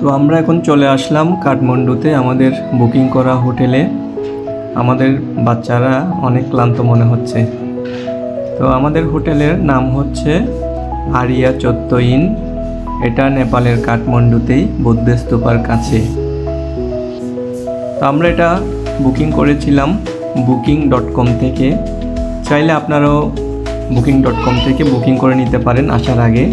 তো আমরা এখন চলে আসলাম কাঠমান্ডুতে আমাদের বুকিং করা হোটেলে। আমাদের বাচ্চারা অনেক ক্লান্ত মনে হচ্ছে। তো আমাদের হোটেলের নাম হচ্ছে আরিয়া চত্বইন। এটা নেপালের কাঠমান্ডুতেই বুদ্ধ স্তূপার কাছে। তো আমরা এটা বুকিং করেছিলাম booking.com থেকে। চাইলে আপনারাও booking.com থেকে বুকিং করে নিতে পারেন আসার আগে।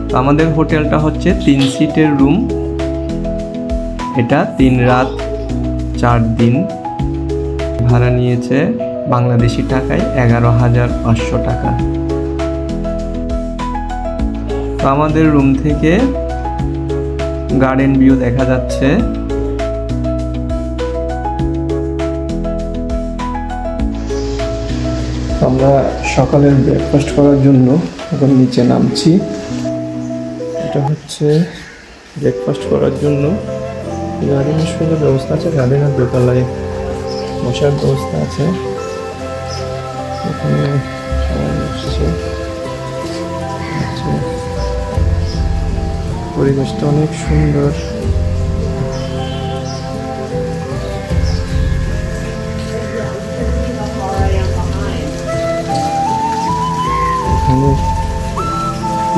তো আমাদের হোটেলটা হচ্ছে 3 সিটের রুম। এটা 3 রাত 4 দিন। ভাড়া নিয়েছে বাংলাদেশি টাকায় 11,500 টাকা। তো আমাদের রুম থেকে গার্ডেন ভিউ দেখা যাচ্ছে। আমরা সকালের ব্রেকফাস্ট করার জন্য এখন নিচে নামছি। এটা হচ্ছে ব্রেকফাস্ট করার জন্য গার্ডেনের সুন্দর ব্যবস্থা আছে। গার্ডেনের দোতলায় বসার ব্যবস্থা আছে। এখানে পরিবেশটা অনেক সুন্দর। এখানে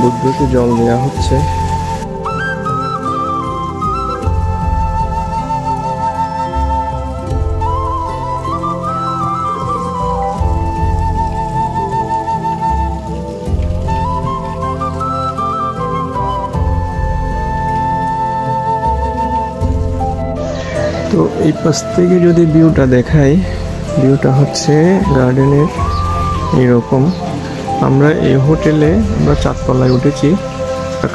বুদ্ধকে জল দেওয়া হচ্ছে। তো এই পাশ থেকে যদি ভিউটা দেখাই, ভিউটা হচ্ছে গার্ডেনের এইরকম। আমরা এই হোটেলে আমরা 4 তলায় উঠেছি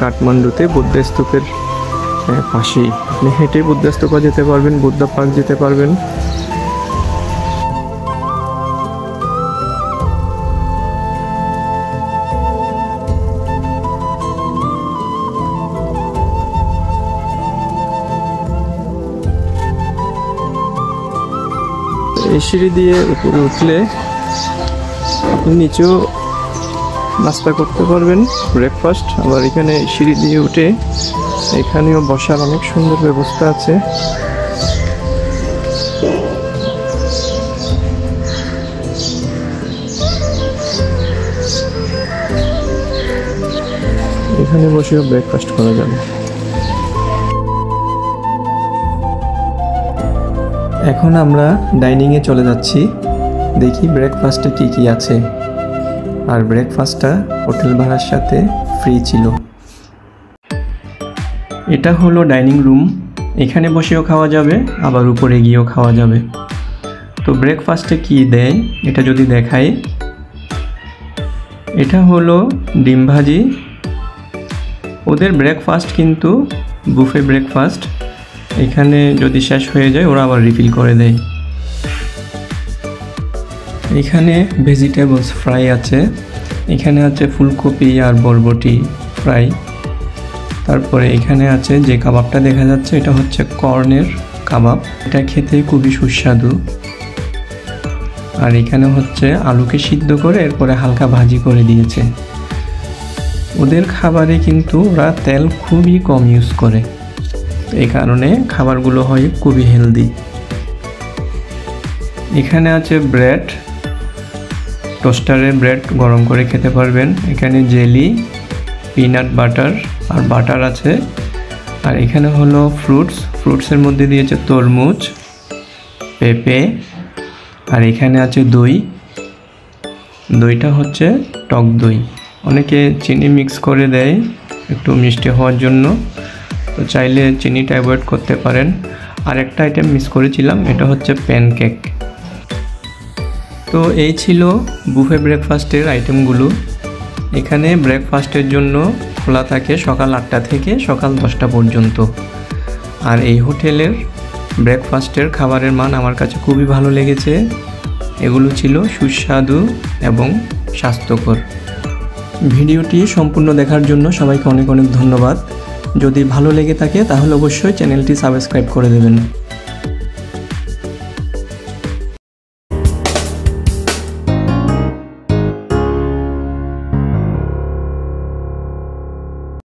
কাঠমান্ডুতে বুদ্ধ স্তূপের পাশেই। আপনি হেঁটে বুদ্ধ স্তূপা যেতে পারবেন, বুদ্ধ পার্ক যেতে পারবেন। এই সিঁড়ি দিয়ে উপরে উঠলে নিচেও নাস্তা করতে পারবেন, ব্রেকফাস্ট। আবার এখানে সিঁড়ি দিয়ে উঠে এখানেও বসার অনেক সুন্দর ব্যবস্থা আছে। এখানে বসেও ব্রেকফাস্ট করা যাবে। এখন আমরা ডাইনিংয়ে চলে যাচ্ছি। দেখি ব্রেকফাস্টে কি কি আছে। আর ব্রেকফাস্টটা হোটেল ভাড়ার সাথে ফ্রি ছিল। এটা হলো ডাইনিং রুম। এখানে বসেও খাওয়া যাবে, আবার উপরে গিয়েও খাওয়া যাবে। তো ব্রেকফাস্টে কি দেয় এটা যদি দেখাই, এটা হলো ডিম ভাজি। ওদের ব্রেকফাস্ট কিন্তু বুফে ব্রেকফাস্ট। এখানে যদি শেষ হয়ে যায় ওরা আবার রিফিল করে দেয়। এখানে ভেজিটেবলস ফ্রাই আছে। এখানে আছে ফুলকপি আর বরবটি ফ্রাই। তারপরে এখানে আছে যে কাবাবটা দেখা যাচ্ছে, এটা হচ্ছে কর্নের কাবাব। এটা খেতে খুবই সুস্বাদু। আর এখানে হচ্ছে আলুকে সিদ্ধ করে এরপরে হালকা ভাজি করে দিয়েছে। ওদের খাবারে কিন্তু ওরা তেল খুবই কম ইউজ করে, এই কারণে খাবারগুলো হয় খুবই হেলদি। এখানে আছে ব্রেড, টোস্টারে ব্রেড গরম করে খেতে পারবেন। এখানে জেলি, পিনাট বাটার আর বাটার আছে। আর এখানে হলো ফ্রুটসের মধ্যে দিয়েছে তরমুজ, পেঁপে। আর এখানে আছে দই। দইটা হচ্ছে টক দই। অনেকে চিনি মিক্স করে দেয় একটু মিষ্টি হওয়ার জন্য, তো চাইলে চিনিটা অ্যাভয়েড করতে পারেন। আর একটা আইটেম মিস করেছিলাম, এটা হচ্ছে প্যানকেক। তো এই ছিল বুফে ব্রেকফাস্টের আইটেমগুলো। এখানে ব্রেকফাস্টের জন্য খোলা থাকে সকাল 8টা থেকে সকাল 10টা পর্যন্ত। আর এই হোটেলের ব্রেকফাস্টের খাবারের মান আমার কাছে খুবই ভালো লেগেছে। এগুলো ছিল সুস্বাদু এবং স্বাস্থ্যকর। ভিডিওটি সম্পূর্ণ দেখার জন্য সবাইকে অনেক অনেক ধন্যবাদ। যদি ভালো লেগে থাকে তাহলে অবশ্যই চ্যানেলটি সাবস্ক্রাইব করে দেবেন।